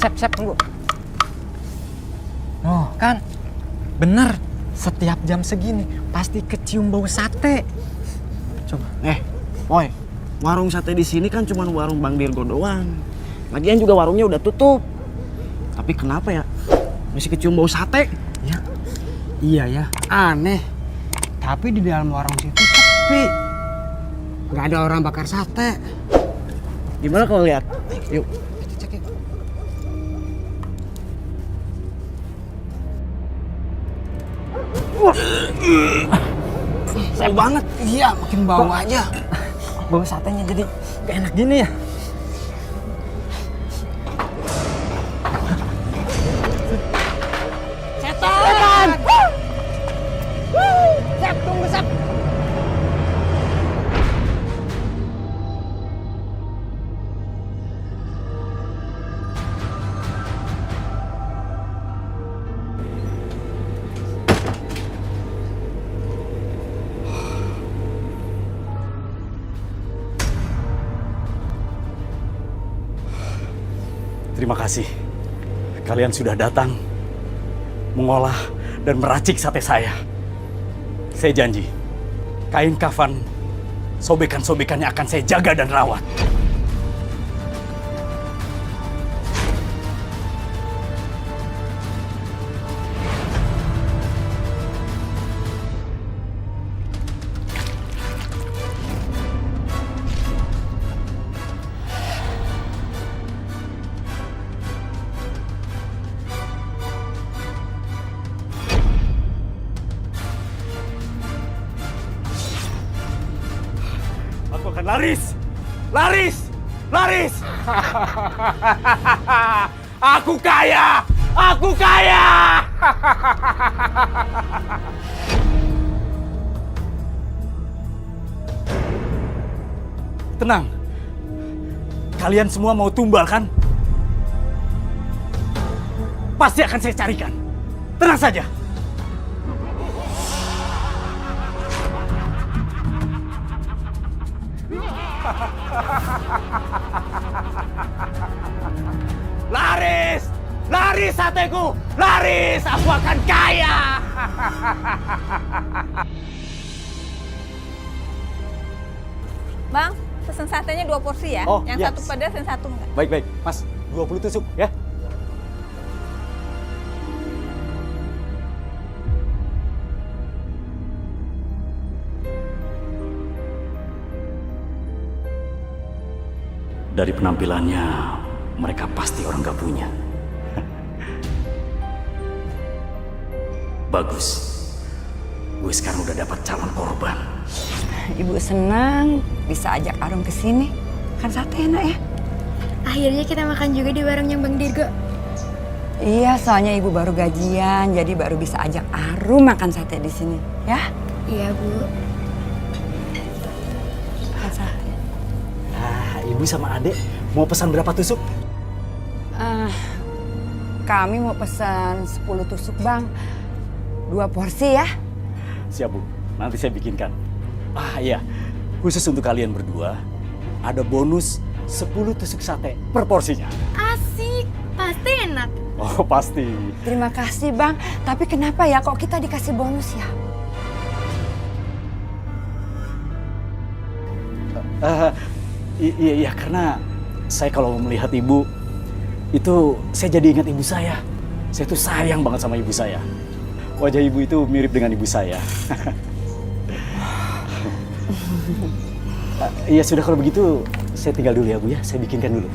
Sep, tunggu. Oh, kan? Bener. Setiap jam segini pasti kecium bau sate. Coba. Boy, warung sate di sini kan cuma warung Bang Dirgo doang. Lagian juga warungnya udah tutup. Tapi kenapa ya? Masih kecium bau sate? Ya. Iya ya, aneh. Tapi di dalam warung situ sepi. Gak ada orang bakar sate. Gimana kalau lihat? Yuk. Cek yuk. Bau banget. Iya, makin bau aja. Bau satenya jadi gak enak gini ya. Setan! Sep, tunggu Sep. Terima kasih. Kalian sudah datang, mengolah dan meracik sate saya. Saya janji, kain kafan, sobekan-sobekannya akan saya jaga dan rawat. Aku akan laris! Laris! Laris! Aku kaya! Aku kaya! Tenang. Kalian semua mau tumbal kan? Pasti akan saya carikan. Tenang saja. Laris! Laris sateku! Laris! Aku akan kaya! Bang, pesen satenya 2 porsi ya. Oh, yang yes. satu pedas, yang satu enggak. Baik, Mas. 20 tusuk ya. Dari penampilannya, mereka pasti orang gak punya. Bagus. Gue sekarang udah dapat calon korban. Ibu senang bisa ajak Arum ke sini. Kan sate enak ya? Akhirnya kita makan juga di warungnya Bang Dirgo. Iya, soalnya ibu baru gajian, jadi baru bisa ajak Arum makan sate di sini, ya? Iya, Bu. Makan sate. Ibu sama adek mau pesan berapa tusuk? Kami mau pesan 10 tusuk, Bang. 2 porsi ya. Siap, Bu. Nanti saya bikinkan. Iya. Khusus untuk kalian berdua, ada bonus 10 tusuk sate per porsinya. Asik, pasti enak. Oh, pasti. Terima kasih, Bang. Tapi kenapa ya kok kita dikasih bonus ya? Iya, karena saya kalau melihat ibu, itu saya jadi ingat ibu saya. Saya tuh sayang banget sama ibu saya. Wajah ibu itu mirip dengan ibu saya. Iya, sudah kalau begitu saya tinggal dulu ya, Bu ya. Saya bikinkan dulu.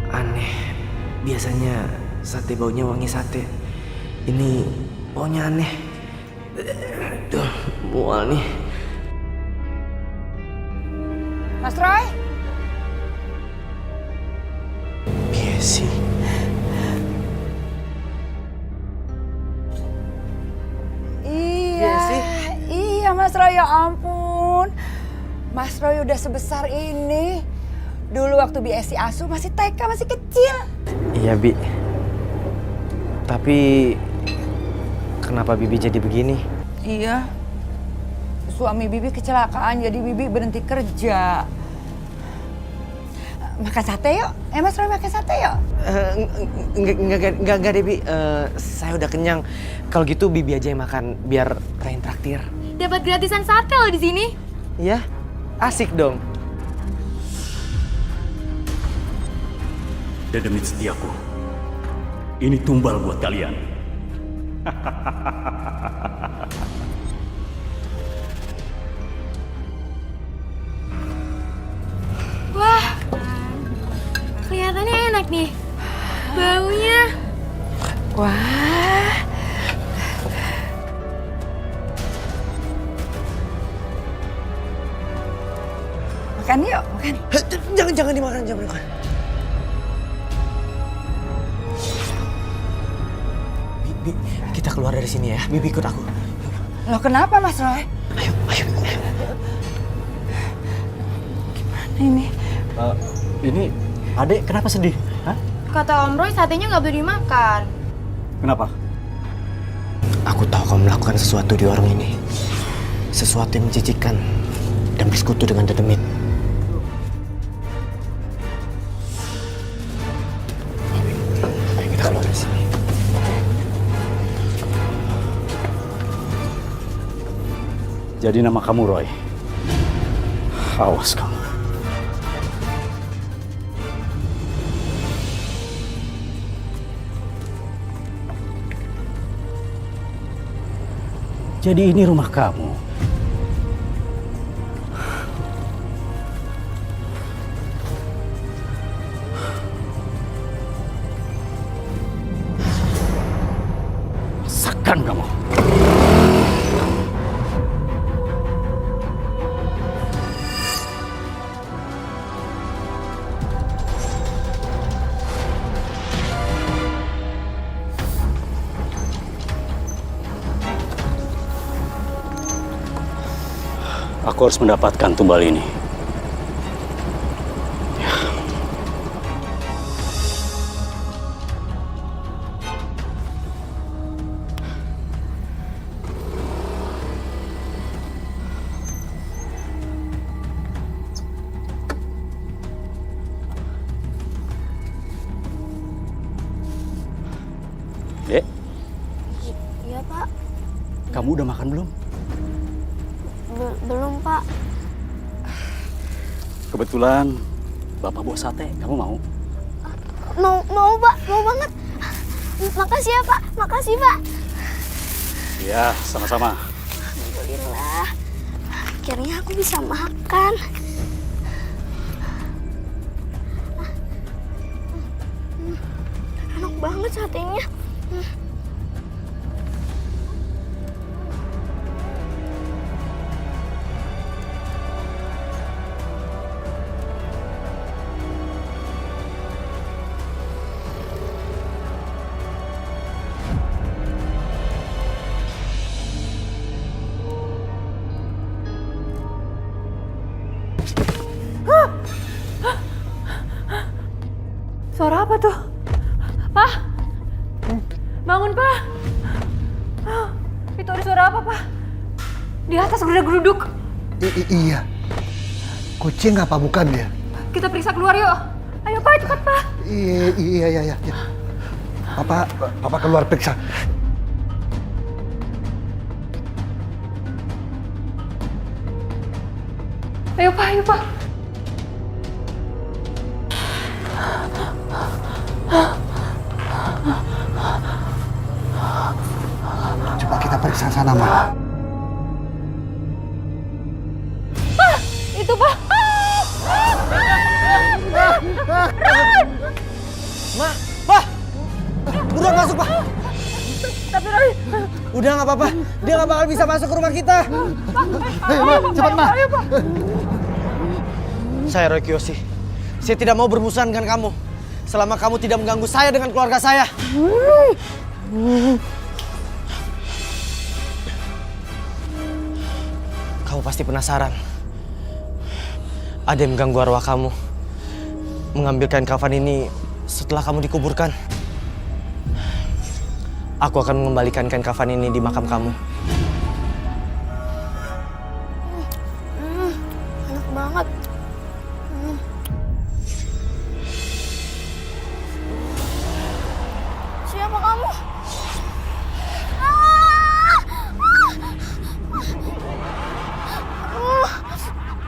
Aneh, biasanya sate baunya wangi sate. Ini baunya aneh. Duh, mual nih. Mas Roy? Biasi. Iya Mas Roy, ya ampun. Mas Roy udah sebesar ini. Dulu waktu BSC asuh masih TK, masih kecil. Iya, Bi. Tapi kenapa Bibi jadi begini? Iya. Suami Bibi kecelakaan, jadi Bibi berhenti kerja. Makan sate yuk. Mas Roy makan sate yuk. Enggak deh, Bi. Saya udah kenyang. Kalau gitu Bibi aja yang makan biar Rain traktir. Dapat gratisan sate loh di sini. Iya? Asik dong. Dedemit setiaku, ini tumbal buat kalian. Wah, kelihatannya enak nih. Baunya. Wah. Makan yuk, makan. Jangan dimakan, jangan dimakan. Bibi, kita keluar dari sini ya. Bibi ikut aku. Loh kenapa Mas Roy? Ayo. Gimana ini? Ini adek kenapa sedih? Hah? Kata Om Roy satenya nggak boleh dimakan. Kenapa? Aku tahu kamu melakukan sesuatu di warung ini. Sesuatu yang menjijikan dan bersekutu dengan Dedemit. Ayo kita keluar dari sini. Jadi nama kamu Roy. Awas kamu. Jadi ini rumah kamu. Masakan kamu. Aku harus mendapatkan tumbal ini. Dek, Iya Pak. kamu udah makan belum? Belum Pak. Kebetulan Bapak bawa sate, kamu mau? Mau Pak, mau banget. Makasih ya Pak, makasih Pak. Iya, sama-sama. Alhamdulillah, akhirnya aku bisa makan. Enak banget satenya. Suara apa tuh? Pak? Bangun, Pak. Itu ada suara apa, Pak? Di atas geruduk. Iya. Kucing apa bukan dia? Kita periksa keluar yuk. Ayo, Pak, cepat, Pak. Iya. Papa keluar periksa. Ayo, Pak. Coba kita periksa sana, Ma. Itu, Pak. Ma, Pak! Udah masuk, Pak! Tapi Roy. Udah nggak apa-apa. Dia nggak bakal bisa masuk ke rumah kita. Ayo, Ma, cepat, Ma. Ayo, Pak. Saya Roy Kiyoshi. Saya tidak mau bermusuhan dengan kamu. Selama kamu tidak mengganggu saya dengan keluarga saya. Kamu pasti penasaran. Ada yang mengganggu arwah kamu. mengambil kain kafan ini setelah kamu dikuburkan. Aku akan mengembalikan kain kafan ini di makam kamu. Enak banget. Siapa kamu?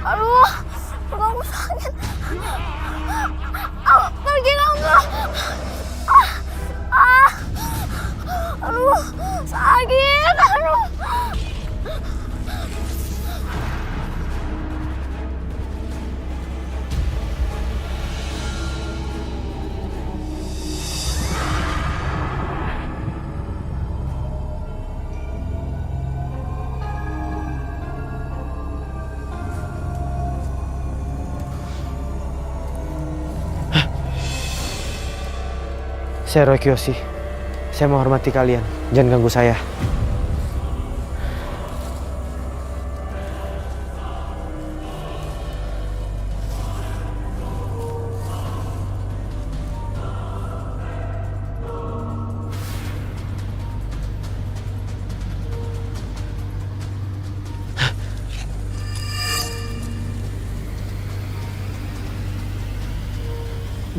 Aduh, kamu sakit. Pergi kamu. Aduh, sakit. Aduh. Saya Roy Kiyoshi. Saya menghormati kalian. Jangan ganggu saya.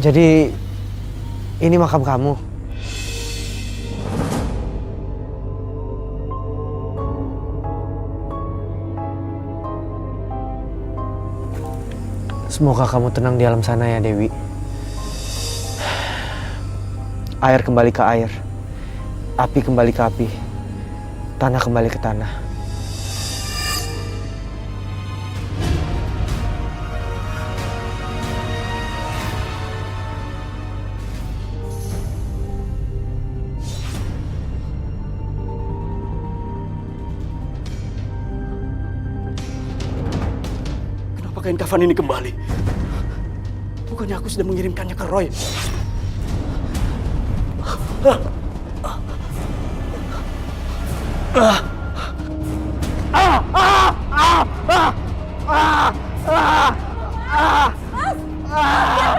Jadi ini makam kamu. Semoga kamu tenang di alam sana ya, Dewi. Air kembali ke air, api kembali ke api, tanah kembali ke tanah. Kain kafan ini kembali. Bukannya aku sudah mengirimkannya ke Roy. Kenapa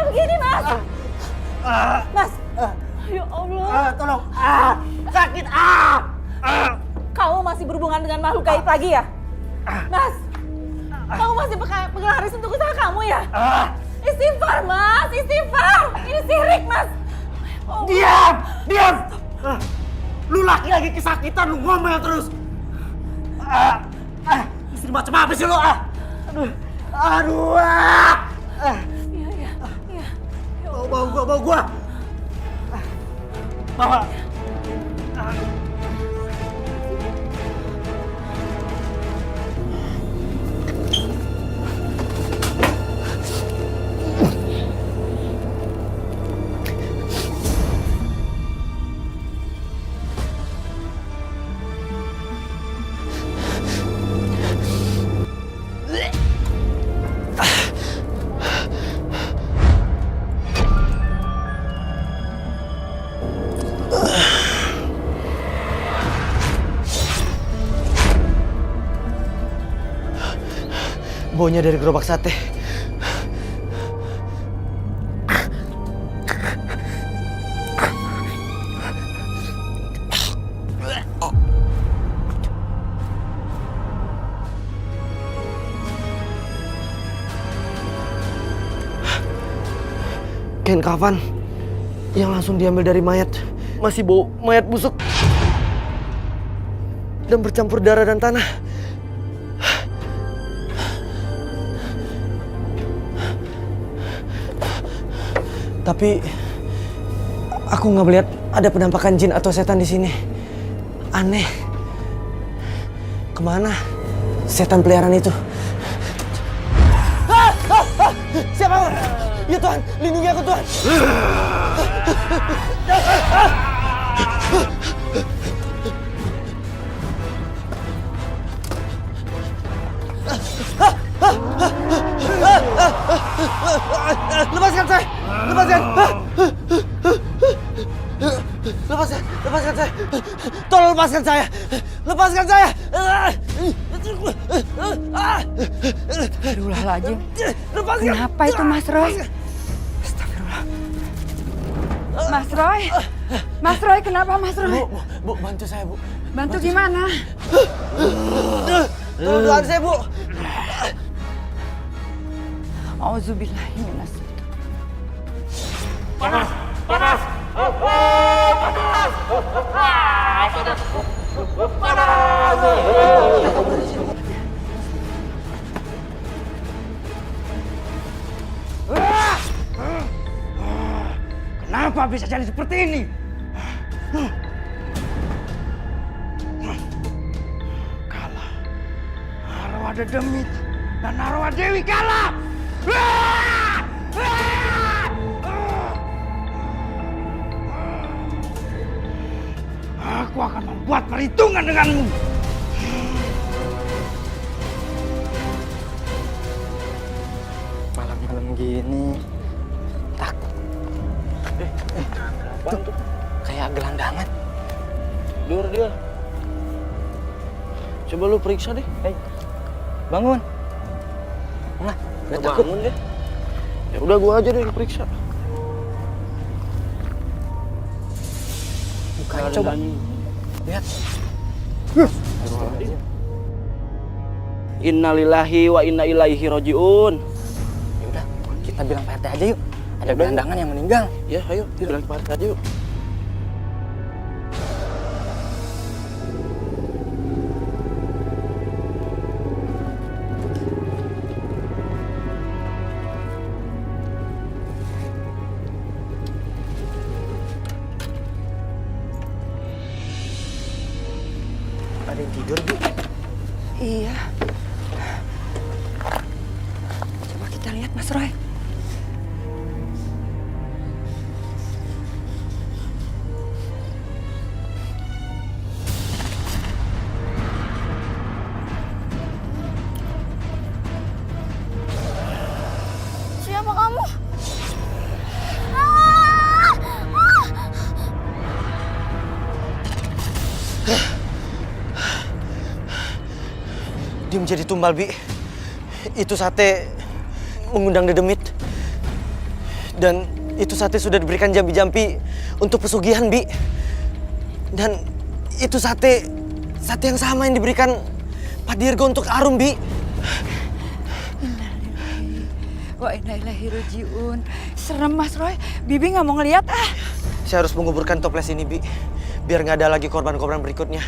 begini, Mas? Mas, ya Allah. Tolong. Sakit. Kamu masih berhubungan dengan makhluk gaib lagi ya? Mas, kamu masih penglaris untuk usaha kamu ya? Istighfar, Mas, istighfar. Ini sirik, Mas. Oh, Diam. Lu laki-laki kesakitan, lu ngomel terus. Istri macam apa sih lu? Aduh. iya. Bau gua. Bawa. Baunya dari gerobak sate. Kain kafan yang langsung diambil dari mayat. Masih bau mayat busuk dan bercampur darah dan tanah. Tapi aku nggak melihat ada penampakan jin atau setan di sini. Aneh. Kemana setan peliharaan itu? Siapa? Ya Tuhan, lindungi aku Tuhan. Lepaskan saya! Lepaskan! Lepaskan saya! Tolong lepaskan saya! Lepaskan saya! Aduh lajim. Kenapa itu Mas Roy? Mas Roy, kenapa Mas Roy? Bu, bantu saya, Bu. Bantu gimana? Tolong doain saya, Bu. Auzubillahiminasyaitonir. Kenapa bisa jadi seperti ini? Kalah. Arwah Dedemit dan arwah Dewi kalah. Aku akan membuat perhitungan denganmu. Malam-malam gini takut. Tuh, kayak gelandangan. Dia. Coba lu periksa deh. Bangun. Nah, gak takut. Bangun deh. Ya udah gua aja deh yang periksa. Bukan, coba. Lihat. Innalillahi wa inna ilaihi rajiun. Ya udah, kita bilang Pak RT aja yuk. Ada gelandangan yang meninggal. Ya, ayo bilang ke Pak RT aja yuk. Ada yang tidur, Bu. Iya. Coba kita lihat Mas Roy. Siapa kamu? Dia menjadi tumbal, Bi. Itu sate mengundang Dedemit. Dan itu sate sudah diberikan jampi-jampi untuk pesugihan, Bi. Dan itu sate yang sama yang diberikan Pak Dirgo untuk Arum, Bi. Innalillahi wa inna ilaihi rajiun. Serem Mas Roy. Bibi nggak mau ngeliat ah. Saya harus menguburkan toples ini, Bi. Biar nggak ada lagi korban-korban berikutnya.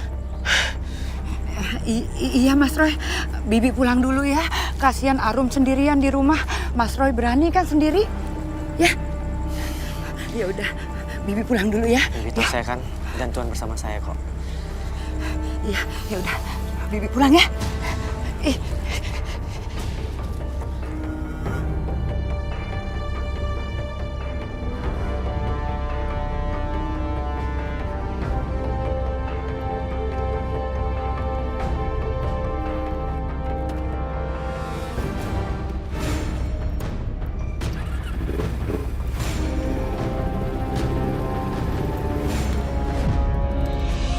Iya Mas Roy, Bibi pulang dulu ya. Kasihan Arum sendirian di rumah. Mas Roy berani kan sendiri? Ya. Ya udah, Bibi pulang dulu ya. Bibi tahu saya kan gantuan bersama saya kok. Iya, ya udah. Bibi pulang ya.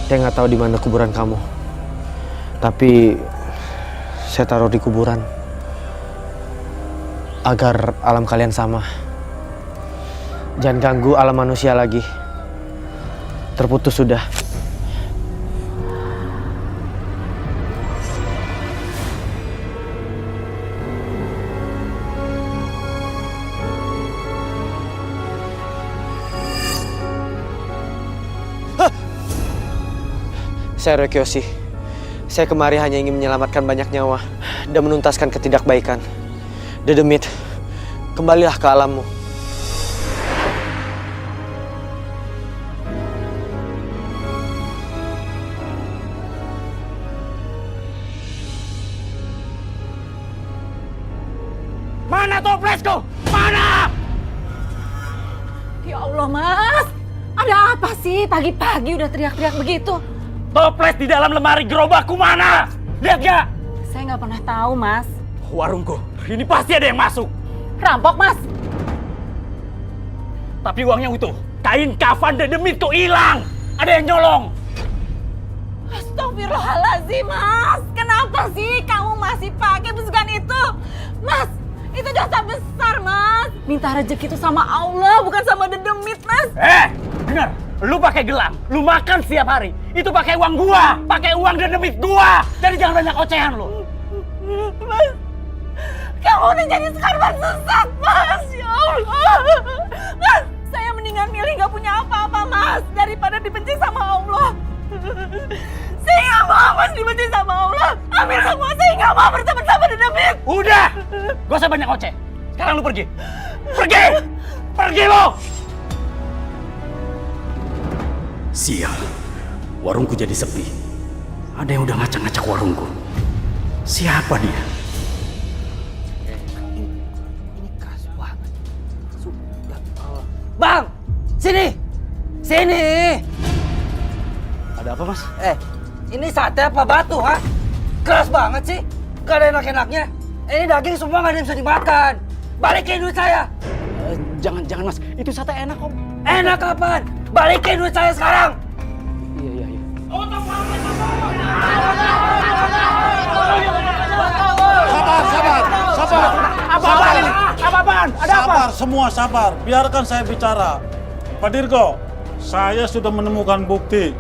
Saya nggak tahu di mana kuburan kamu, tapi saya taruh di kuburan agar alam kalian sama. Jangan ganggu alam manusia lagi. Terputus sudah. Saya Roy Kiyoshi. Saya kemari hanya ingin menyelamatkan banyak nyawa dan menuntaskan ketidakbaikan. Dedemit, kembalilah ke alammu. Mana toplesku? Mana? Ya Allah, Mas. Ada apa sih pagi-pagi udah teriak-teriak begitu? Toples di dalam lemari gerobakku mana? Lihat gak? Saya nggak pernah tahu, Mas. Warungku, ini pasti ada yang masuk. Rampok, Mas. Tapi uangnya utuh. Kain kafan Dedemit kok hilang. Ada yang nyolong. Astagfirullahaladzim, Mas. Kenapa sih kamu masih pakai pesugihan itu? Mas, Itu dosa besar, Mas. Minta rezeki itu sama Allah, bukan sama dedemit, Mas. Dengar, lu pakai gelang, lu makan setiap hari. Itu pakai uang gua, pakai uang dedemit gua. Jadi jangan banyak ocehan lu. Mas, kamu udah jadi skarban sesat, Mas. Ya Allah. Mas, saya mendingan milih gak punya apa-apa, Mas, daripada dibenci sama Allah. Saya gak mau, Mas, dibenci sama Allah. Ambil semua, saya gak mau berteman sama dedemit. Udah, gak usah banyak oceh. Sekarang lu pergi. Pergi! Pergi lu! Sial, warungku jadi sepi. Ada yang udah ngacak-ngacak warungku. Siapa dia? Ini keras banget. Bang, sini, sini. Ada apa, Mas? Ini sate apa batu, ha? Keras banget sih. Gak ada enak-enaknya. Ini daging semua gak ada yang bisa dimakan. Balikin duit saya. Jangan, Mas. Itu sate enak kok. Enak kapan? Balikin duit saya sekarang. Iya. Sabar. Apa-apaan? Ada apa? Sabar, semua sabar. Biarkan saya bicara. Pak Dirgo, saya sudah menemukan bukti.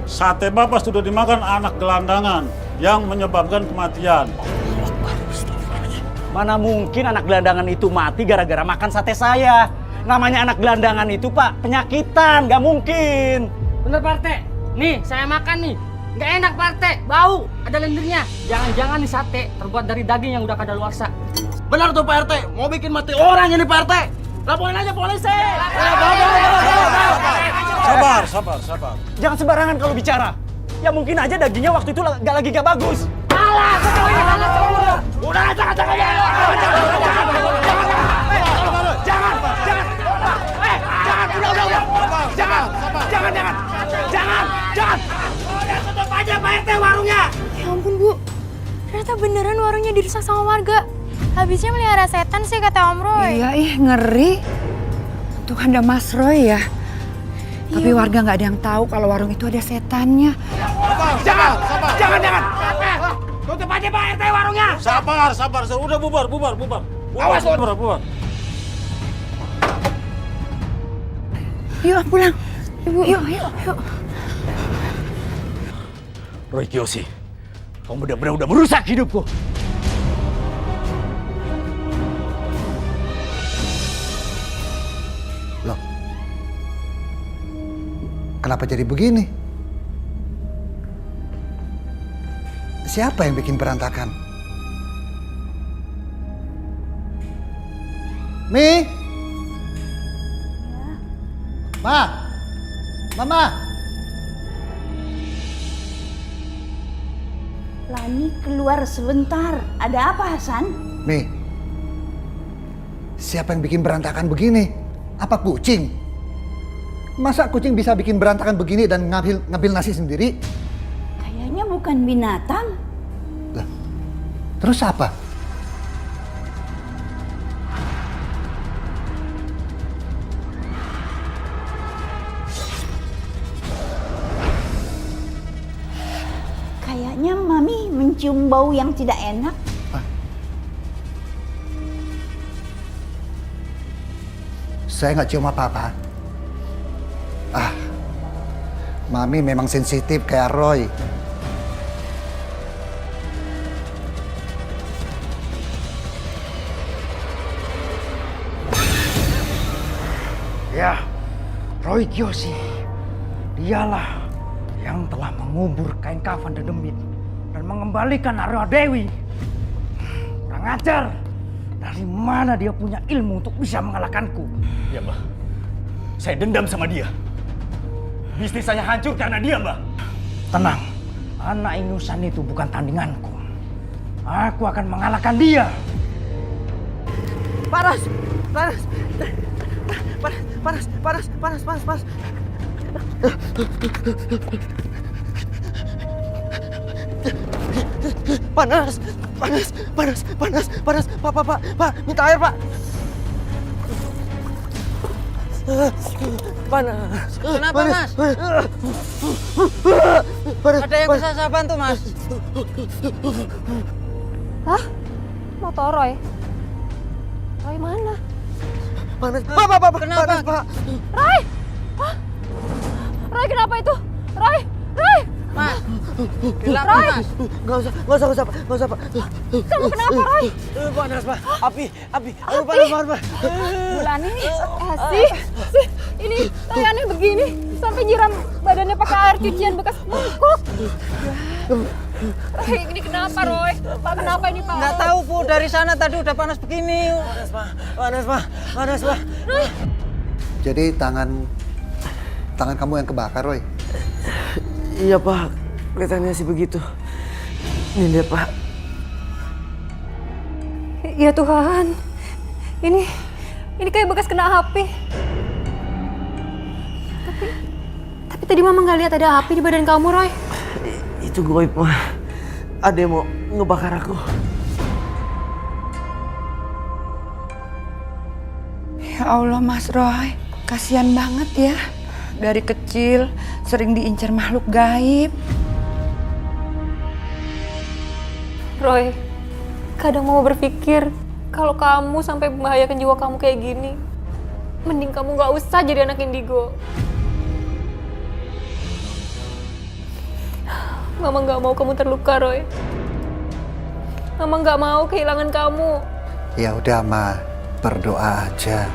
Sate Bapak sudah dimakan anak gelandangan yang menyebabkan kematian. Mana mungkin anak gelandangan itu mati gara-gara makan sate saya. Namanya anak gelandangan itu, Pak, penyakitan. Gak mungkin. Bener, Pak RT. Nih, saya makan nih. Nggak enak, Pak RT. Bau, ada lendirnya. Jangan-jangan nih sate terbuat dari daging yang udah kadaluarsa. Benar tuh Pak RT, mau bikin mati orang ini Pak RT. Laporin aja polisi. Sabar. Jangan sembarangan kalau bicara. Ya mungkin aja dagingnya waktu itu gak bagus. Alah, Udah, jangan. Jangan. udah tutup aja Pak RT warungnya. Ya ampun, Bu. Ternyata beneran warungnya dirusak sama warga. Habisnya melihara setan sih kata Om Roy. Iya, ngeri. Tuh ada Mas Roy ya. Tapi warga nggak ada yang tahu kalau warung itu ada setannya. Jangan. Tutup aja Pak RT warungnya. Sabar. Udah bubar. Awas, Bubar. Yuk pulang. Yuk. Roy Kiyoshi, kamu benar-benar udah merusak hidupku. Loh, kenapa jadi begini? Siapa yang bikin berantakan? Mi? Mama? Lani keluar sebentar. Ada apa, Hasan? Mi, siapa yang bikin berantakan begini? Apa kucing? Masa kucing bisa bikin berantakan begini dan ngambil nasi sendiri? Kayaknya bukan binatang. Lah, terus apa? Kayaknya Mami mencium bau yang tidak enak. Saya nggak cium apa-apa. Mami memang sensitif kayak Roy. Ya, Roy Kiyoshi. Dialah yang telah mengubur kain kafan dedemit dan mengembalikan Arya Dewi. Kurang ajar. Dari mana dia punya ilmu untuk bisa mengalahkanku? Ya, Mbah. Saya dendam sama dia. Bisnis saya hancur karena dia, Mbah. Tenang, anak ingusan itu bukan tandinganku. Aku akan mengalahkan dia. Panas. Pak, minta air, Pak. Panas. Kenapa, Mas? Ada yang bisa saya bantu, Mas? Hah? Motor Roy? Roy mana? Panas, Pak. Kenapa? Panas, Pak. Roy! Hah? Roy kenapa itu? Roy! Roy! Mas, kenapa Roy! Mas? Nggak usah, Pak. Kamu kenapa, Roy? Panas, Pak. Api. Aduh, panas. Bulani, sih, ini Roy aneh begini. Sampai nyiram badannya pakai air cucian bekas mangkok. Roy, ini kenapa, Roy? Pak, kenapa ini, Pak? Nggak tahu, Bu. Dari sana tadi udah panas begini. Panas, Pak. Jadi tangan kamu yang kebakar, Roy. Iya, Pak. Kelihatannya sih begitu. Ini lihat, Pak. Ya Tuhan, ini kayak bekas kena api. Tapi tadi Mama nggak lihat ada api di badan kamu, Roy. Itu goib, Pak. Ada yang mau ngebakar aku. Ya Allah, Mas Roy. Kasihan banget ya. Dari kecil sering diincar makhluk gaib. Roy, kadang Mama berpikir kalau kamu sampai membahayakan jiwa kamu kayak gini, mending kamu nggak usah jadi anak indigo. Mama nggak mau kamu terluka, Roy. Mama nggak mau kehilangan kamu. Ya udah, Ma. Berdoa aja.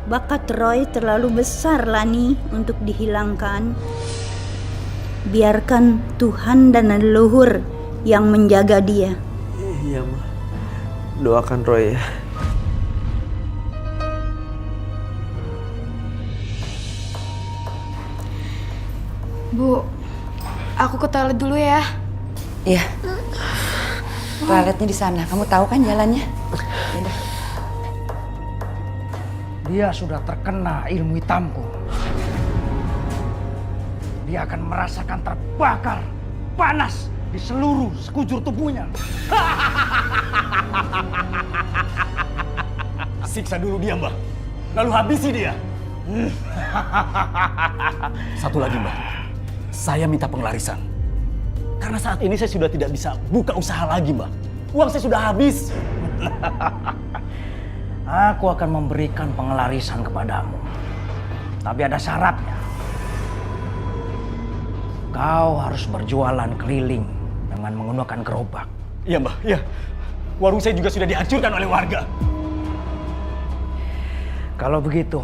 Bakat Roy terlalu besar, Lani, untuk dihilangkan. Biarkan Tuhan dan leluhur yang menjaga dia. Iya, Ma. Doakan Roy ya. Bu, aku ke toilet dulu ya. Iya. Toiletnya di sana. Kamu tahu kan jalannya? Yaudah. Dia sudah terkena ilmu hitamku. Dia akan merasakan terbakar, panas di seluruh sekujur tubuhnya. Siksa dulu dia, Mbah. Lalu habisi dia. Satu lagi, Mbah. Saya minta pengelarisan. Karena saat ini saya sudah tidak bisa buka usaha lagi, Mbah. Uang saya sudah habis. Aku akan memberikan pengelarisan kepadamu. Tapi ada syaratnya. Kau harus berjualan keliling dengan menggunakan gerobak. Iya, Mbah. Iya. Warung saya juga sudah dihancurkan oleh warga. Kalau begitu,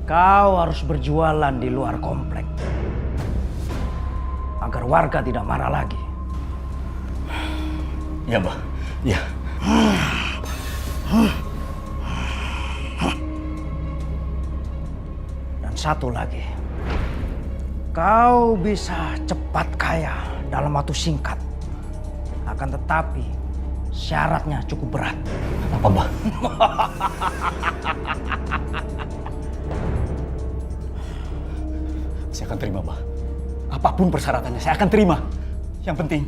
kau harus berjualan di luar komplek. Agar warga tidak marah lagi. Iya, Mbah. Iya. Dan satu lagi. Kau bisa cepat kaya dalam waktu singkat. Akan tetapi syaratnya cukup berat. Apa, Mbah? Saya akan terima, Mbah. Apapun persyaratannya, saya akan terima. Yang penting,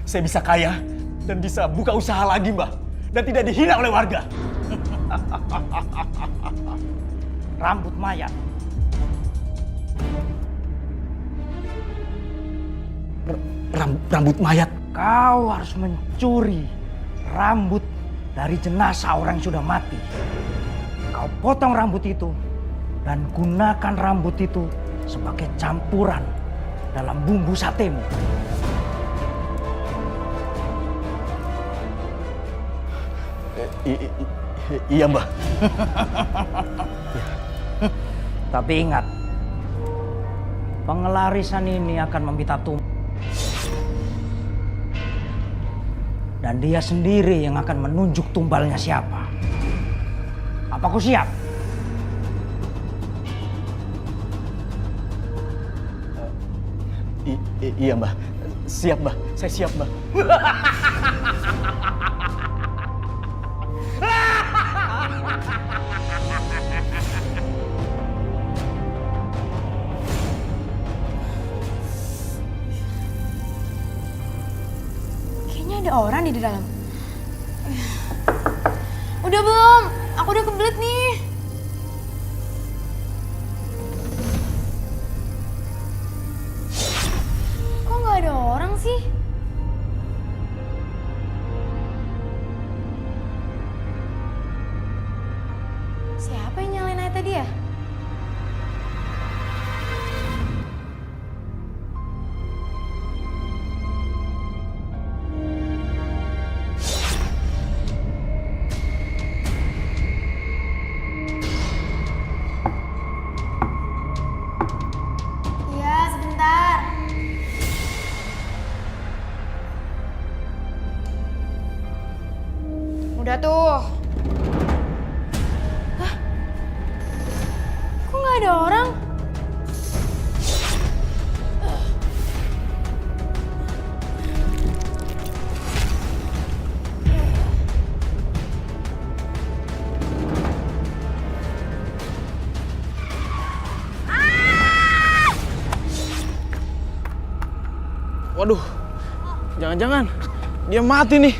saya bisa kaya dan bisa buka usaha lagi, Mbah. Dan tidak dihina oleh warga. Rambut mayat. Rambut mayat? Kau harus mencuri rambut dari jenazah orang yang sudah mati. Kau potong rambut itu dan gunakan rambut itu sebagai campuran dalam bumbu satemu. Iya, Mbah. Tapi ingat, pengelarisan ini akan meminta tumbal. Dan dia sendiri yang akan menunjuk tumbalnya siapa. Apa kau siap? Iya, Mbah. Siap, Mbah. Saya siap, Mbah. Kayaknya ada orang di dalam. Udah belum? Aku udah kebelet nih. Kok nggak ada orang sih? Udah tuh. Kok nggak ada orang? Waduh, jangan-jangan dia mati nih.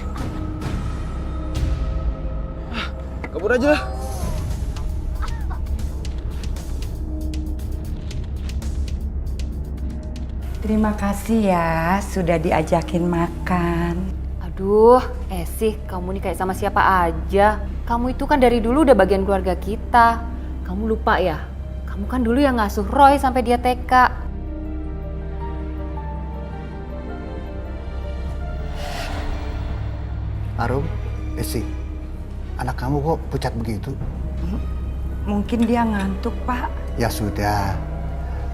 Kabur aja lah. Terima kasih ya sudah diajakin makan. Aduh, Esih, kamu nih kayak sama siapa aja. Kamu itu kan dari dulu udah bagian keluarga kita. Kamu lupa ya? Kamu kan dulu yang ngasuh Roy sampai dia TK. Arum, Esi, anak kamu kok pucat begitu? Mungkin dia ngantuk, Pak. Ya sudah,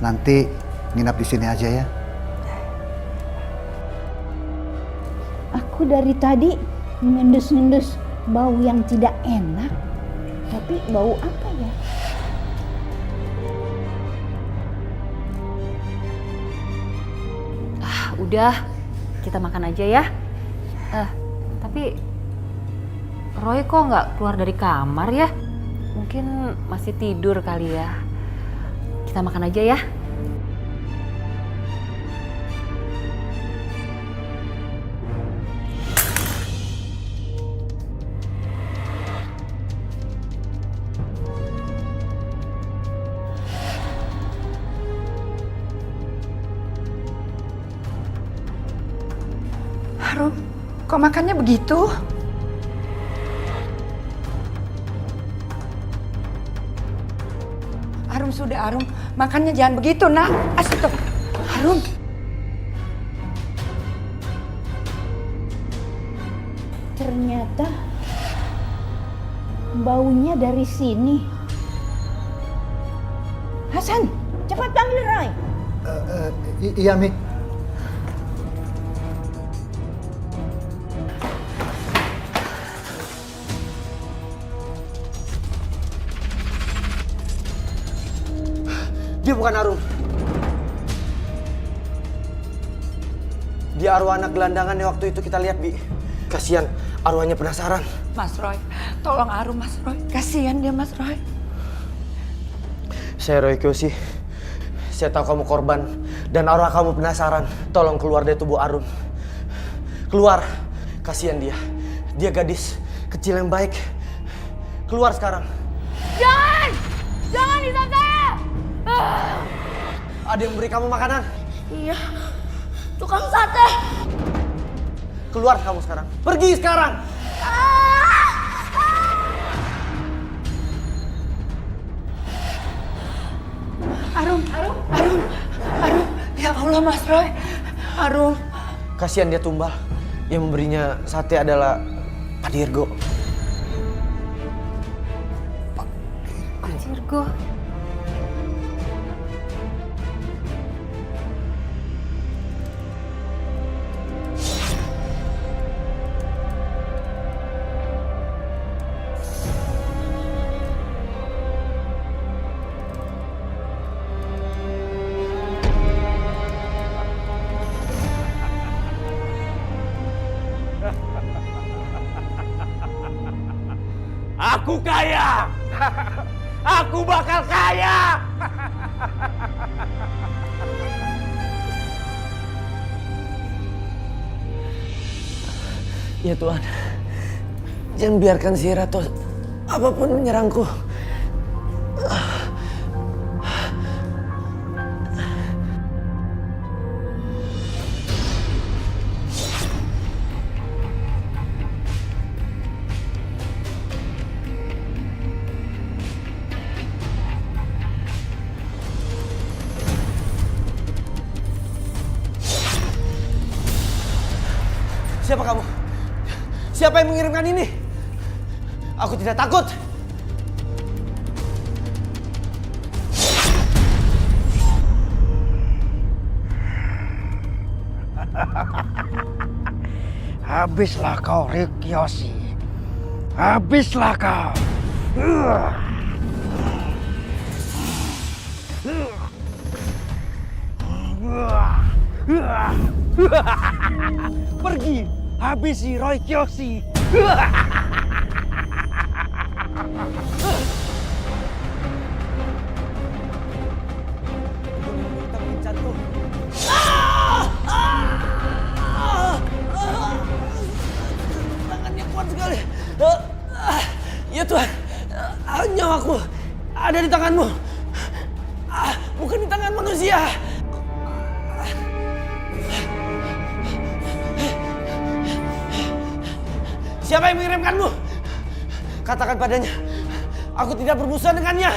nanti nginap di sini aja ya. Aku dari tadi ngendus-ngendus bau yang tidak enak. Tapi bau apa ya? Udah, kita makan aja ya. Tapi Roy kok nggak keluar dari kamar ya? Mungkin masih tidur kali ya. Kita makan aja ya. Arum, kok makannya begitu? Arum sudah, Arum. Makannya jangan begitu, nak. Astagfirullah. Arum. Ternyata baunya dari sini. Hasan, cepat panggil Roy. Iya, Mi. Dia bukan Arum. Dia arwah anak gelandangan yang waktu itu kita lihat, Bi. Kasihan arwahnya penasaran. Mas Roy, tolong Arum, Mas Roy. Kasihan dia, Mas Roy. Saya Roy Kyoshi. Saya tahu kamu korban dan arwah kamu penasaran. Tolong keluar dari tubuh Arum. Keluar. Kasihan dia. Dia gadis kecil yang baik. Keluar sekarang. Jangan! Jangan hisap saya! Ada yang beri kamu makanan? Iya, tukang sate. Keluar kamu sekarang. Pergi sekarang. Arum, Arum, Arum, Arum. Ya Allah, Mas Roy. Arum. Kasihan dia tumbal. Yang memberinya sate adalah Pak Dirgo. Pak Dirgo. Aku kaya! Aku bakal kaya! Ya Tuhan, jangan biarkan si Ratos apapun menyerangku. Siapa kamu? Siapa yang mengirimkan ini? Aku tidak takut. Habislah kau, Rikyoshi. Habislah kau. Pergi, habisi Roy Kiyoshi. Tangannya kuat sekali. Ya Tuhan, nyawaku ada di tanganmu. Bukan di tangan manusia. Siapa yang mengirimkanmu? Katakan padanya, aku tidak bermusuhan dengannya.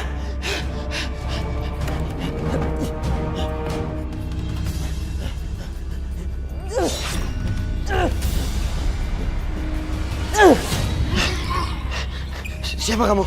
Siapa kamu?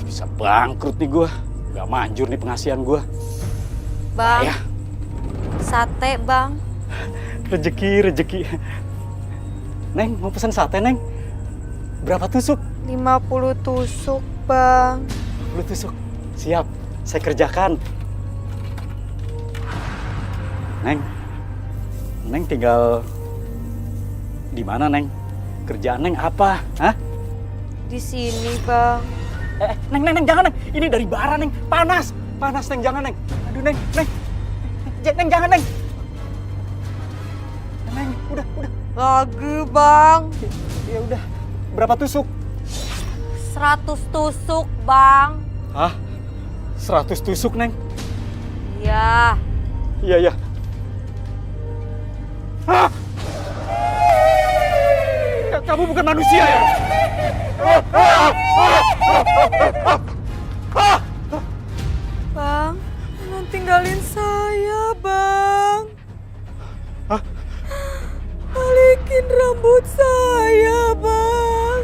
Bisa bangkrut nih gue. Gak manjur nih pengasihan gue. Bang, Ya, sate bang. rezeki. Neng, mau pesan sate, Neng? Berapa tusuk? 50 tusuk bang. 50 tusuk. Siap, saya kerjakan. Neng tinggal di mana, Neng? Kerjaan Neng apa? Hah? Di sini bang. Neng, jangan, Neng. Ini dari bara, Neng. Panas, Neng. Jangan, Neng. Aduh, Neng. Neng, jangan, Neng. Neng, udah. Lagi bang. Ya udah. Berapa tusuk? 100 tusuk bang. Hah? 100 tusuk, Neng? Iya. Iya. Hah? Kamu bukan manusia ya? Bang, jangan tinggalin saya bang. Hah? Balikin rambut saya bang.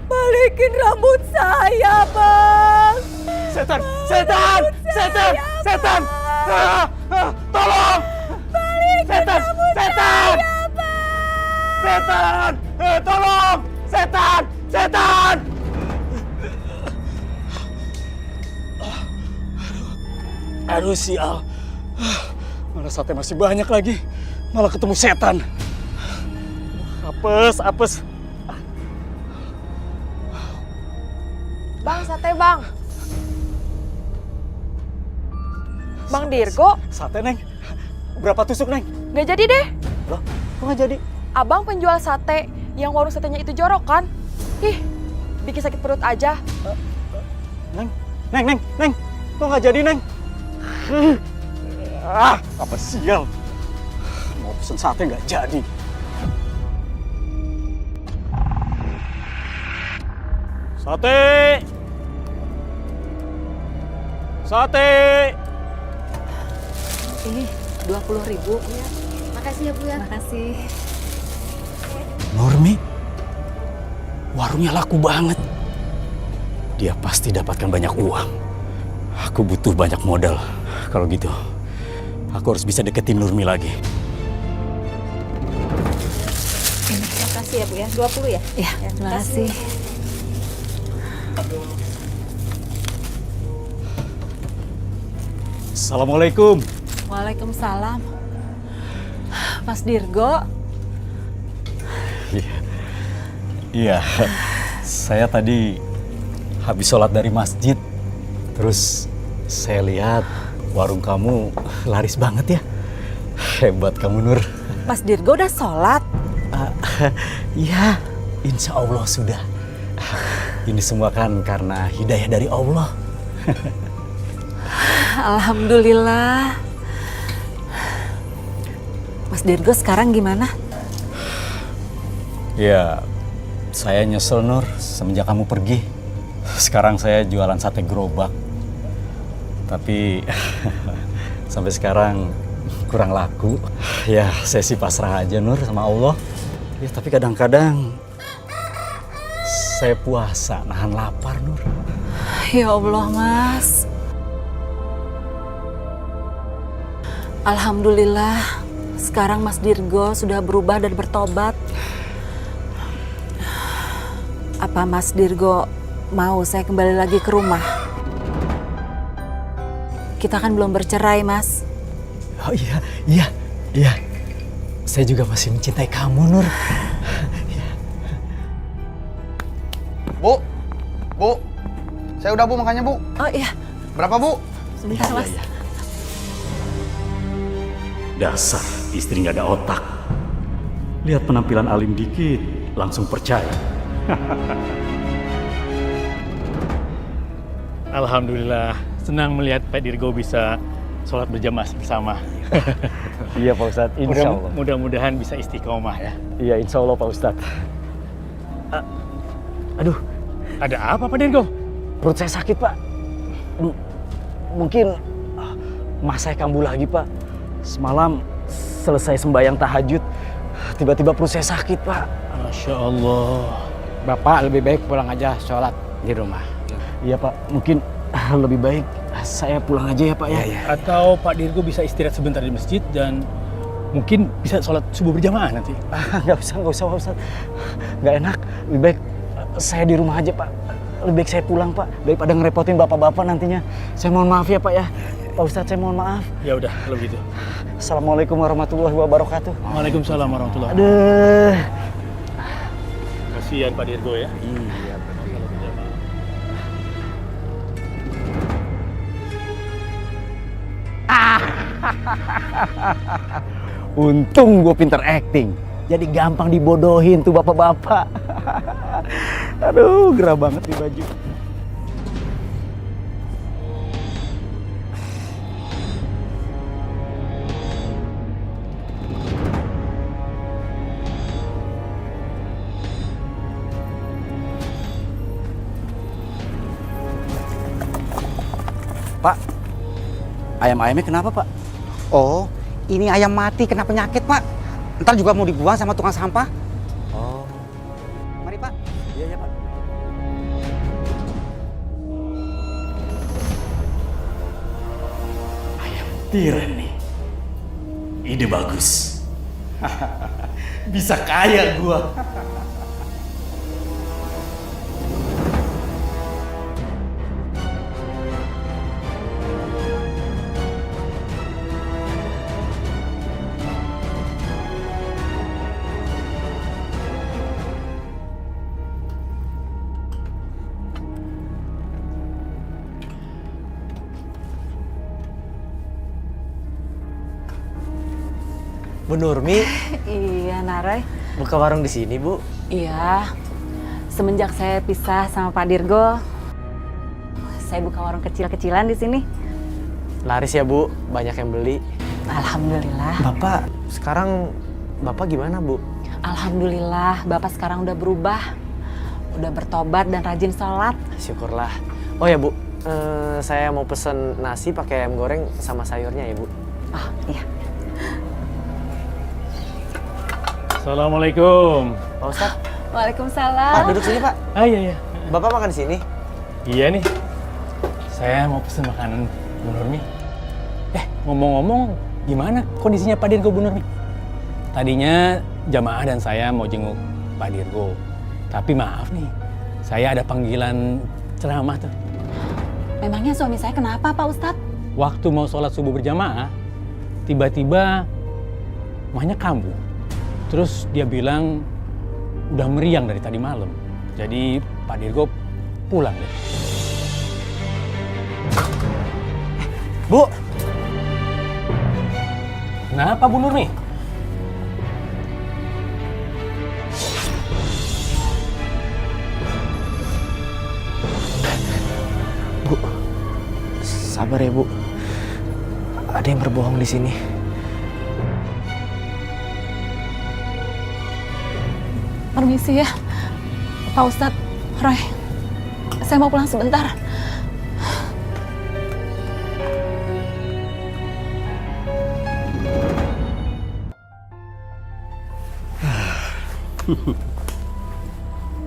Balikin rambut saya bang. Setan! Tolong! Balikin rambut saya bang. Setan! Tolong! Setan! Aduh, sial. Mana sate masih banyak lagi. Malah ketemu setan. Apes. Bang, sate bang. Bang Dirgo, Sate, Neng. Berapa tusuk, Neng? nggak jadi deh. Loh, kok nggak jadi? Abang penjual sate yang warung satenya itu jorok kan? Ih, bikin sakit perut aja. Neng. Kok nggak jadi, Neng? Apa sial. Mau pesen sate nggak jadi. Sate! Ini 20.000. Iya. Makasih ya Bu ya. Makasih. Nurmi, warungnya laku banget. Dia pasti dapatkan banyak uang. Aku butuh banyak modal. Kalau gitu, aku harus bisa deketin Nurmi lagi. Makasih ya Bu ya, 20 ya? Ya, terima kasih. Assalamualaikum. Waalaikumsalam. Mas Dirgo, Iya, saya tadi habis sholat dari masjid. Terus saya lihat warung kamu laris banget ya. Hebat kamu, Nur. Mas Dirgo udah sholat? Iya, insya Allah sudah. Ini semua kan karena hidayah dari Allah. Alhamdulillah. Mas Dirgo sekarang gimana? Ya, saya nyesel Nur semenjak kamu pergi. Sekarang saya jualan sate gerobak. Tapi sampai sekarang kurang laku. Ya, saya sih pasrah aja Nur sama Allah. Ya, tapi kadang-kadang saya puasa nahan lapar Nur. Ya Allah, Mas. Alhamdulillah, sekarang Mas Dirgo sudah berubah dan bertobat. Apa Mas Dirgo mau saya kembali lagi ke rumah? Kita kan belum bercerai, Mas. Oh iya. Saya juga masih mencintai kamu Nur. Bu, saya udah Bu makannya Bu. Oh iya. Berapa Bu? Sebentar, Mas. Iya. Dasar istri nggak ada otak. Lihat penampilan alim dikit, langsung percaya. Alhamdulillah, senang melihat Pak Dirgo bisa sholat berjamaah bersama. Iya Pak Ustadz, insya Allah. Mudah-mudahan bisa istiqomah ya. Iya insya Allah Pak Ustadz. Aduh, ada apa Pak Dirgo? perut saya sakit Pak. Mungkin mas saya kambuh lagi Pak. Semalam selesai sembahyang tahajud, tiba-tiba perut saya sakit Pak. Masya Allah. Bapak lebih baik pulang aja sholat di rumah. Iya Pak, mungkin lebih baik saya pulang aja ya Pak ya. Atau Pak Dirgo bisa istirahat sebentar di masjid dan mungkin bisa sholat subuh berjamaah nanti. Nggak usah Pak Ustadz. Nggak enak, lebih baik saya di rumah aja Pak. Lebih baik saya pulang Pak, daripada ngerepotin bapak-bapak nantinya. Saya mohon maaf ya Pak ya. Pak Ustadz, saya mohon maaf. Ya udah, kalau gitu. Assalamualaikum warahmatullahi wabarakatuh. Waalaikumsalam warahmatullahi Aduh. Kasihan Pak Dirgo ya. Iya, untung gue pinter acting. Jadi gampang dibodohin tuh bapak-bapak. Aduh, gerah banget di baju. Pak, ayam-ayamnya kenapa Pak? Oh, ini ayam mati kena penyakit, Pak. Ntar juga mau dibuang sama tukang sampah. Oh, Mari, Pak. iya Pak. Ayam tiren nih. Ide bagus. Bisa kaya gua. Bu Nurmi Iya, Narai. buka warung di sini, Bu. Iya. Semenjak saya pisah sama Pak Dirgo, saya buka warung kecil-kecilan di sini. Laris ya, Bu. Banyak yang beli. Alhamdulillah. Bapak, sekarang Bapak gimana, Bu? Alhamdulillah, Bapak sekarang udah berubah. Udah bertobat dan rajin sholat. Syukurlah. Oh ya, Bu. Saya mau pesen nasi pakai ayam goreng sama sayurnya ya, Bu. Oh, iya. Assalamualaikum. Pak Ustadz. Waalaikumsalam. Pak, duduk sini, Pak. Ah iya. Bapak makan di sini? Iya nih. Saya mau pesen makanan Bu Nurmi. Ngomong-ngomong, gimana kondisinya Pak Dirgo Bu Nurmi? Tadinya jamaah dan saya mau jenguk Pak Dirgo. Tapi maaf nih, saya ada panggilan ceramah tuh. Memangnya suami saya kenapa, Pak Ustadz? Waktu mau sholat subuh berjamaah, tiba-tiba mahnya kambuh. Terus dia bilang udah meriang dari tadi malam. Jadi Pak Dirgo pulang deh. Bu! Kenapa Bu Nurmi? Bu, sabar ya, Bu. Ada yang berbohong di sini. Permisi ya, Pak Ustadz, Roy. Saya mau pulang sebentar.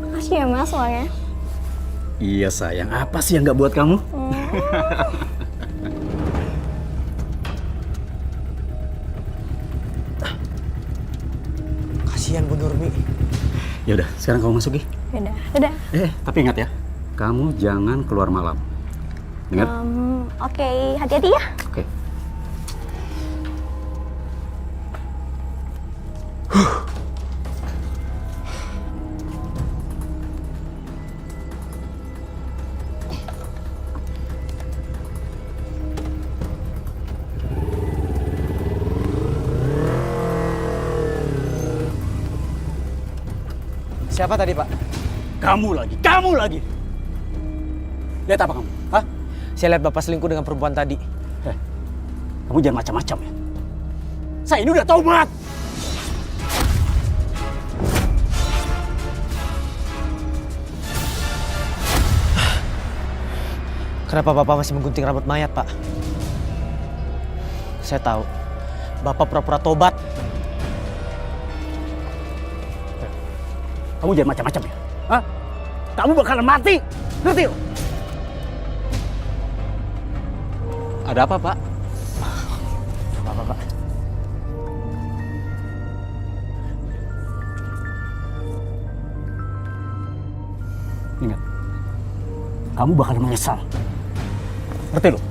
Makasih ya Mas soalnya. Iya sayang, apa sih yang nggak buat kamu? Kasihan Bu Nurmi. Ya udah, sekarang kamu masuk, Gi. Yaudah, dadah. Tapi ingat ya, kamu jangan keluar malam. Ingat? Oke, hati-hati ya. Oke. Siapa tadi, Pak? Kamu lagi. Lihat apa kamu? Hah? Saya lihat Bapak selingkuh dengan perempuan tadi. Kamu jangan macam-macam ya. Saya ini udah taubat. Kenapa Bapak masih menggunting rambut mayat, Pak? Saya tahu. Bapak pura-pura tobat. Kamu jangan macam-macam ya. Hah? Kamu bakalan mati. Ngerti? Ada apa, Pak? Apa, Pak? Ingat. Kamu bakalan menyesal. Ngerti lo?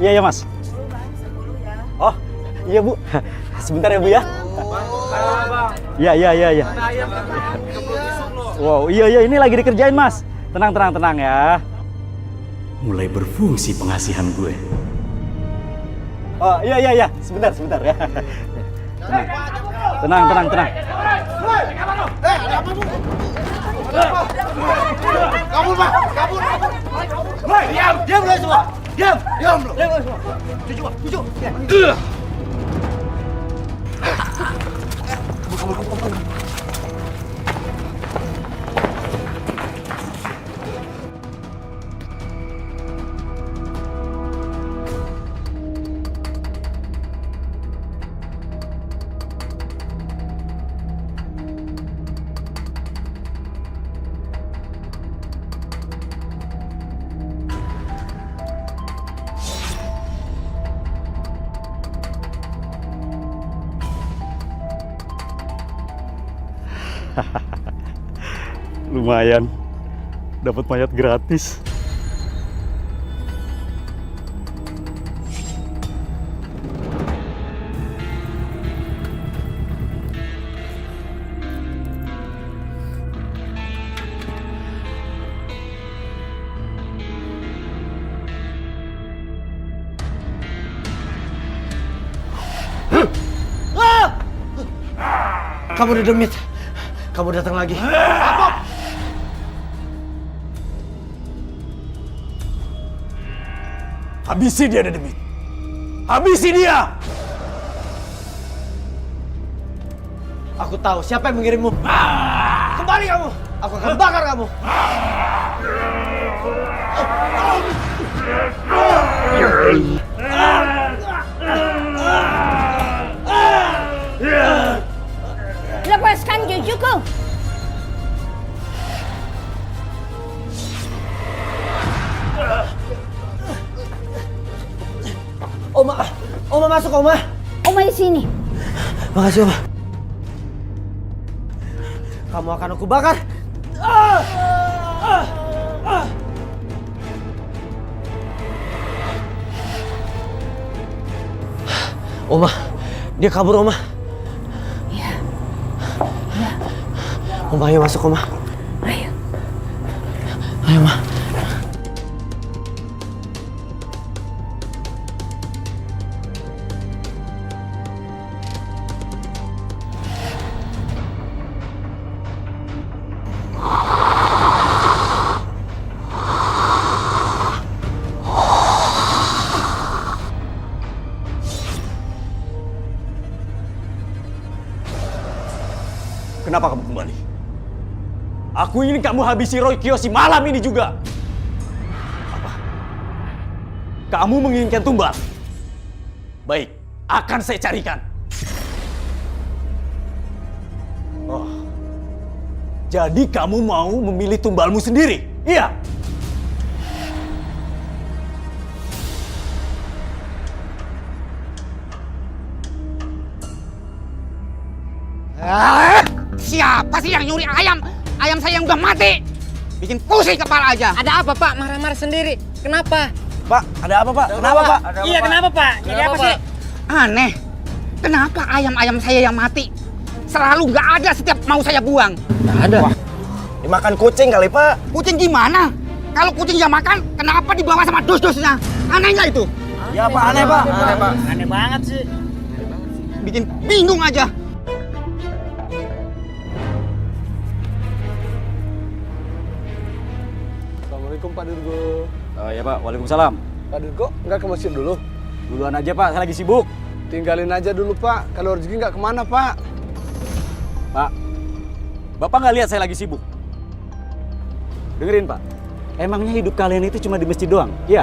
Iya Mas. Oh, iya Bu. Sebentar ya Bu ya. Iya. Wow, iya ini lagi dikerjain Mas. Tenang ya. Mulai berfungsi pengasihan gue. Oh, iya. Sebentar ya. Tenang. Kabur, Pak! Kabur! Diam lo semua! Diam lo semua! Cucu! Lumayan, dapat mayat gratis. Kamu udah demit. Kamu datang lagi. Habisi dia, Dedemit. Habisi dia! Aku tahu siapa yang mengirimmu. Kembali kamu. Aku akan bakar kamu. Lepaskan cucuku. Oma masuk, Oma. Oma di sini. Makasih, Oma. Kamu akan aku bakar. Oma, dia kabur, Oma. Iya. Oma, ayo masuk, Oma. Ayo. Ayo, Oma. Kenapa kamu kembali? Aku ingin kamu habisi Roy Kiyoshi malam ini juga. Apa? Kamu menginginkan tumbal? Baik, akan saya carikan. Oh, jadi kamu mau memilih tumbalmu sendiri? Iya? Siapa sih yang nyuri ayam? Ayam saya yang udah mati. Bikin pusing kepala aja. Ada apa, Pak? Marah-marah sendiri. Kenapa? Pak, ada apa, Pak? Kenapa, Pak? Iya, kenapa, Pak? Jadi apa sih? Aneh. Kenapa ayam-ayam saya yang mati selalu nggak ada setiap mau saya buang? Nggak ada. Wah, dimakan kucing kali, Pak. Kucing gimana? Kalau kucing yang makan, kenapa dibawa sama dus-dusnya? Aneh nggak itu? Ya, Pak, aneh, Pak. Aneh, Pak. Aneh banget sih. Bikin bingung aja. Assalamualaikum Pak Dirgo. Oh ya Pak, waalaikumsalam. Pak Dirgo, nggak ke masjid dulu? Duluan aja Pak, saya lagi sibuk. Tinggalin aja dulu Pak, kalau rezeki nggak kemana Pak? Pak, Bapak nggak lihat saya lagi sibuk? Dengerin Pak, emangnya hidup kalian itu cuma di masjid doang? Iya?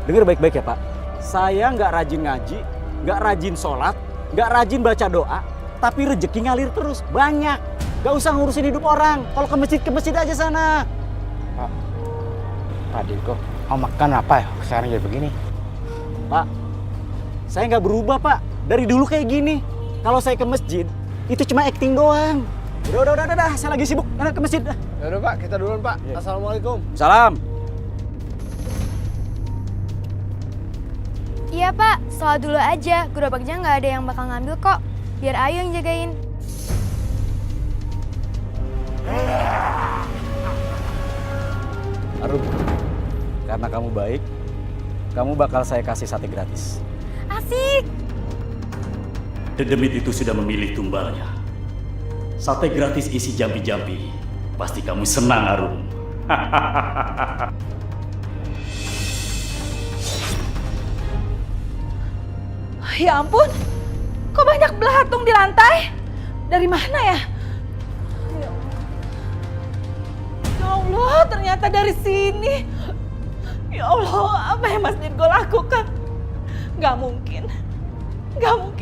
Dengar baik-baik ya Pak, saya nggak rajin ngaji, nggak rajin sholat, nggak rajin baca doa, tapi rezeki ngalir terus, banyak. Gak usah ngurusin hidup orang, kalau ke masjid aja sana. Pak Dirgo, mau makan apa ya sekarang jadi begini? Pak, saya nggak berubah Pak, dari dulu kayak gini. Kalau saya ke masjid, itu cuma acting doang. Udah, saya lagi sibuk, ke masjid. Ya udah Pak, kita duluan Pak. Assalamualaikum. Salam. Iya Pak, sholat dulu aja. Gerobaknya nggak ada yang bakal ngambil kok. Biar Ayu yang jagain. Arum, karena kamu baik, kamu bakal saya kasih sate gratis. Asik! Dedemit itu sudah memilih tumbalnya. Sate gratis isi jampi-jampi. Pasti kamu senang, Arum. Ya ampun, kok banyak belatung di lantai? Dari mana ya? Ya Allah, ternyata dari sini. Ya Allah, apa yang Mas Dirgo lakukan? Gak mungkin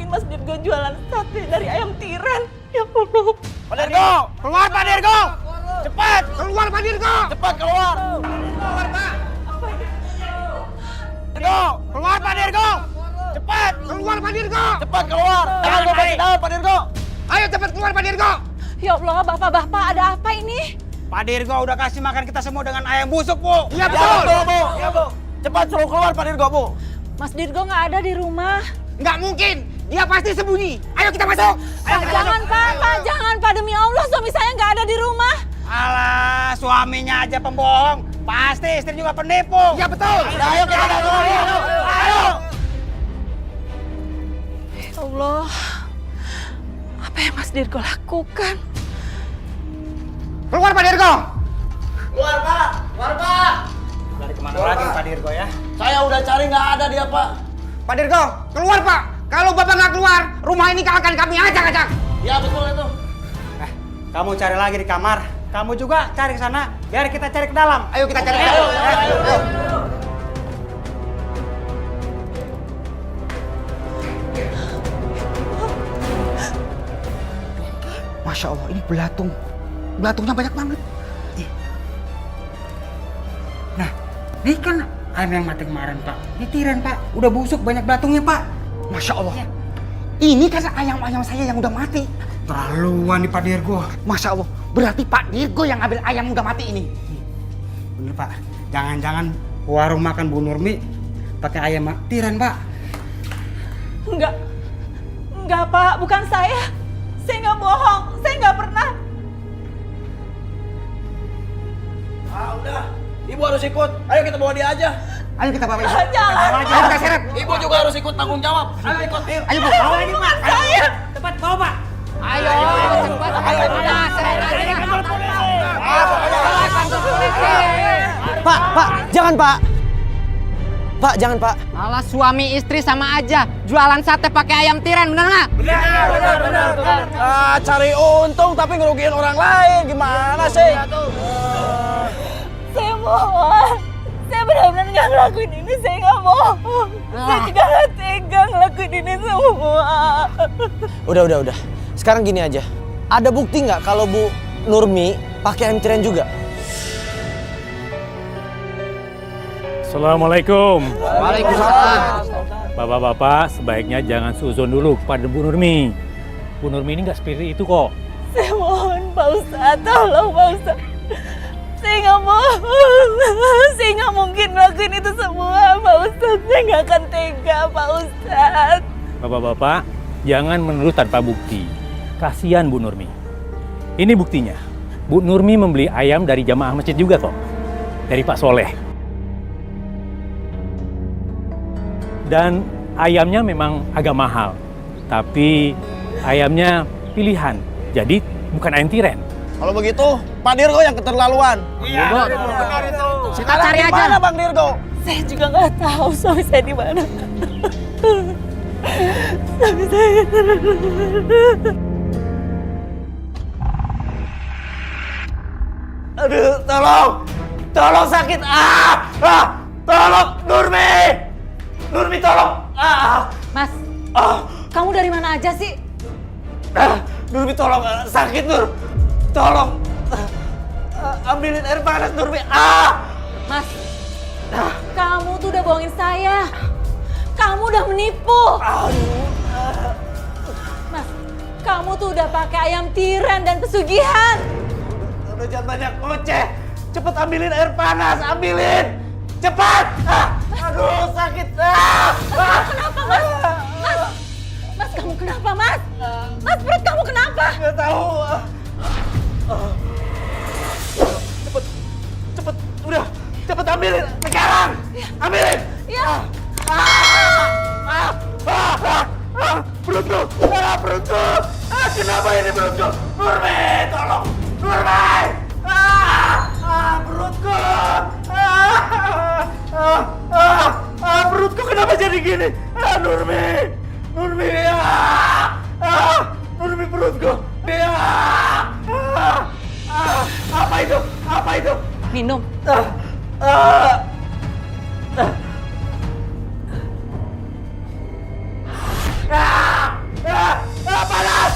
Mas Dirgo jualan sate dari ayam tiren. Ya Allah. Pak Dirgo, keluar Pak Dirgo! Cepat, keluar Pak Dirgo! Cepat keluar. Keluar Pak! Dirgo, keluar Pak Dirgo! Cepat, keluar Pak Dirgo! Cepat keluar. Jangan lupa di dalam, Pak Dirgo. Ayo cepat keluar Pak Dirgo! Ya Allah, bapak-bapak ada apa ini? Pak Dirgo udah kasih makan kita semua dengan ayam busuk, Bu. Iya betul, Bu. Iya, Bu. Cepat suruh keluar Pak Dirgo, Bu. Mas Dirgo nggak ada di rumah. Nggak mungkin, dia pasti sembunyi. Ayo kita masuk. Ayo kita Jangan masuk. Pak, jangan Pak, demi Allah suami saya nggak ada di rumah. Alah, suaminya aja pembohong. Pasti istri juga penipu. Iya betul. Ayo kita keluar. Ayo. Ya Allah, apa yang Mas Dirgo lakukan? Keluar Pak Dirgo. Keluar, Pak. Keluar, Pak. Dari kemana lagi Pak Dirgo ya? Saya udah cari nggak ada dia, Pak. Pak Dirgo, keluar Pak. Kalau Bapak nggak keluar, rumah ini akan kami acak-acak. Ya betul itu. Kamu cari lagi di kamar. Kamu juga cari ke sana. Biar kita cari ke dalam. Ayo kita cari. Ayo. Masya Allah, ini belatung. Belatungnya banyak banget. Nah, ini kan ayam yang mati kemarin, Pak. Ini tiren, Pak. Udah busuk, banyak belatungnya, Pak. Masya Allah. Ini kan ayam-ayam saya yang udah mati. Terlaluan nih Pak Dirgo. Masya Allah. Berarti Pak Dirgo yang ambil ayam udah mati ini. Bener, Pak. Jangan-jangan warung makan Bu Nurmi pakai ayam tiren, Pak. Enggak Pak, bukan saya. Saya nggak bohong, saya nggak pernah. Ah, udah. Ibu harus ikut. Ayo kita bawa dia aja. Ayo kita bawa. Jangan. Ayo kita seret. Ibu juga harus ikut tanggung jawab. Ayo ikut. Ayo Bu. Bawa ini, Pak. Saya. Cepat bawa, Pak. Ayo. Pak, jangan Pak. Pak, jangan Pak. Alah, suami istri sama aja. Jualan sate pakai ayam tiren, bener nggak? Benar. Cari untung tapi ngerugiin orang lain. Gimana sih? Saya mohon. Saya benar-benar nggak ngelakuin ini. Saya nggak bohong. Saya juga nggak tega ngelakuin ini semua. Udah. Sekarang gini aja. Ada bukti nggak kalau Bu Nurmi pakai ayam tiren juga? Assalamualaikum. Waalaikumsalam. Bapak-bapak, sebaiknya jangan suzon dulu kepada Bu Nurmi. Bu Nurmi ini nggak seperti itu kok. Saya mohon Pak Ustadz, tolong Pak Ustadz. Saya nggak bohong. Saya nggak mungkin ngelakuin itu semua Pak Ustadz. Saya nggak akan tega Pak Ustadz. Bapak-bapak, jangan menuduh tanpa bukti. Kasihan Bu Nurmi. Ini buktinya. Bu Nurmi membeli ayam dari jamaah masjid juga kok. Dari Pak Soleh. Dan ayamnya memang agak mahal. Tapi ayamnya pilihan. Jadi bukan ayam tiren. Kalau begitu, Pak Dirgo yang keterlaluan. Iya, benar itu. Kita cari aja. Mana Bang Dirgo? Saya juga nggak tahu suami saya di mana. Suami saya. Aduh, tolong sakit. Tolong Nurmi. Nurmi tolong. Mas, kamu dari mana aja sih? Nurmi tolong, sakit Nur. Tolong. Ambilin air panas Nurmi. Mas, kamu tuh udah bohongin saya. Kamu udah menipu. Mas, kamu tuh udah pakai ayam tiren dan pesugihan. Udah jangan banyak ngoceh. Cepet ambilin air panas, ambilin. Cepat. Aduh, sakit. Kenapa Mas? Mas, kamu kenapa Mas? Mas, perut kamu kenapa? Nggak tahu. Cepet. Udah, cepet ambilin. Sekarang. Ambilin. Ya. Perutku. Perutku. Kenapa ini perutku? Nurmi, tolong. Nurmi. Perutku. Perutku kenapa jadi gini? Nurmi. Nurmi. Nurmi perutku. Apa itu? Minum. Panas!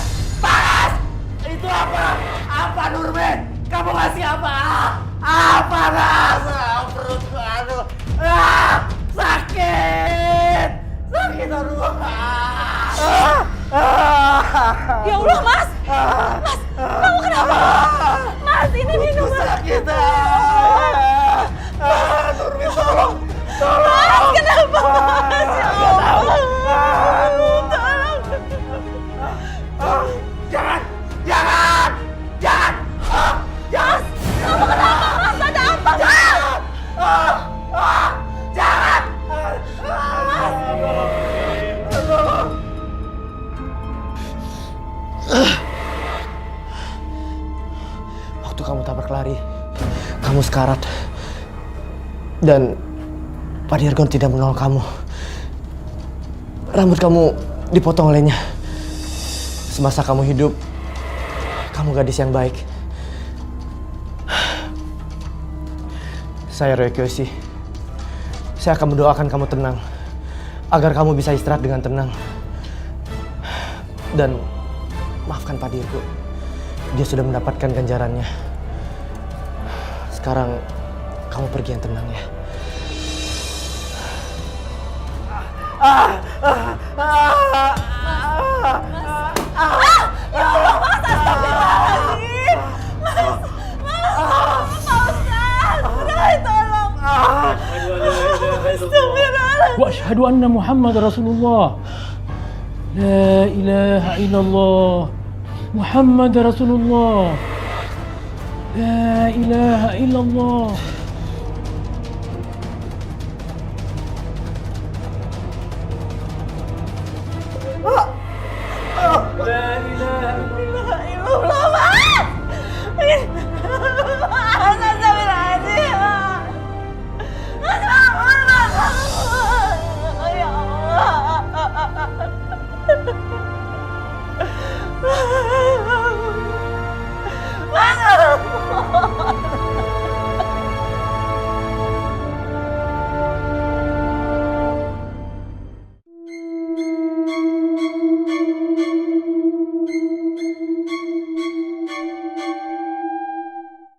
Itu apa? Apa Nurmi? Kamu ngasih apa? Panas! Perutku, aduh. Sakit! Aduh. Ya Allah, Mas! Mas, kamu kenapa? Mas, ini minum. Sakit. Nurmi tolong. Mas, kenapa Mas? Ya Allah. Jangan! Mas, kamu kenapa Mas? Ada apa Mas? Jangan! Waktu kamu tabrak lari, kamu sekarat. Dan Pak Dirgon tidak menolong kamu. Rambut kamu dipotong olehnya. Semasa kamu hidup, kamu gadis yang baik. Saya Roy Kiyoshi. Saya akan mendoakan kamu tenang, agar kamu bisa istirahat dengan tenang. Dan maafkan Pak Dirgo. Dia sudah mendapatkan ganjarannya. Sekarang kamu pergi yang tenang ya. Ya Allah, Mas, astagfirullahaladzim. Mas, Pak Ustadz, Rai, tolong. Astagfirullahaladzim. Wa asyhadu anna Muhammad Rasulullah. La ilaha illallah. Muhammad Rasulullah. La ilaha illallah.